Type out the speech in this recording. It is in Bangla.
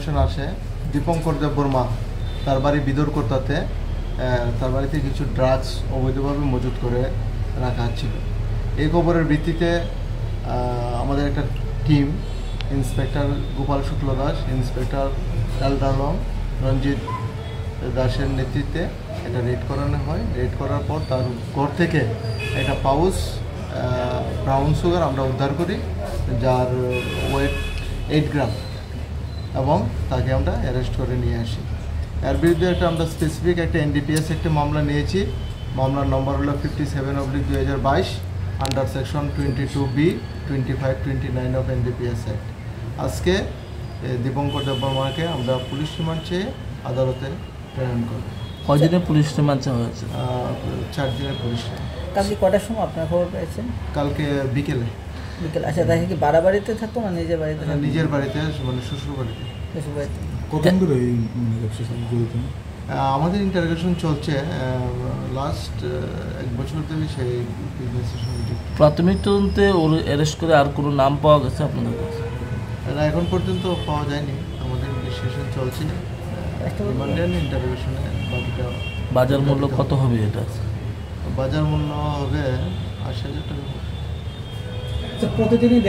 ইনফরমেশন আসে দীপঙ্কর দেববর্মা তার বাড়ি বিদরকোটাতে তার বাড়িতে কিছু ড্রাগস অবৈধভাবে মজুত করে রাখা ছিল। এই খবরের ভিত্তিতে আমাদের একটা টিম ইন্সপেক্টর গোপাল শুক্ল দাস, ইন্সপেক্টর এলদালং রঞ্জিত দাসের নেতৃত্বে এটা রেড করানো হয়। রেড করার পর তার ঘর থেকে একটা পাউচ ব্রাউন সুগার আমরা উদ্ধার করি, যার ওয়েট 8 গ্রাম, এবং তাকে আমরা অ্যারেস্ট করে নিয়ে আসি। এর বিরুদ্ধে আমরা স্পেসিফিক একটা NDPS একটা মামলা নিয়েছি। মামলার নম্বর হলো 57/2022 under section 22B 25-29 of NDPS act. আজকে দীপঙ্কর দেববর্মাকে আমরা পুলিশ রিমান্ড চেয়ে আদালতে প্রেরণ করব। কয়দিনের পুলিশ রিমান্ড চাওয়া হয়েছে? 4 দিনের পুলিশ রিমান্ড। কালকে কটার সময় আপনার খবর পেয়েছেন? কালকে বিকেলে। আচ্ছা, তাকে কি বাড়িতে থাকতো না নিজের বাড়িতে? নিজের বাড়িতে, মানে শ্বশুর বাড়িতে। শ্বশুর বাড়িতে। কতদিন ধরে এই ব্যবসার সাথে জড়িত? আমাদের ইন্টারোগেশন চলছে, লাস্ট 1 বছর থেকে সেই বিজনেসের সঙ্গে যুক্ত। প্রাথমিক তদন্তে ওর অ্যারেস্ট করে আর কোনো নাম পাওয়া গেছে আপনাদের কাছে? এটা এখন পর্যন্ত পাওয়া যায়নি, আমাদের ইনভেস্টিগেশন চলছে। ইন্টারোগেশনে বাকিটা। বাজার মূল্য কত হবে এটা? বাজার মূল্য হবে 80,000 টাকা। প্রতিদিনই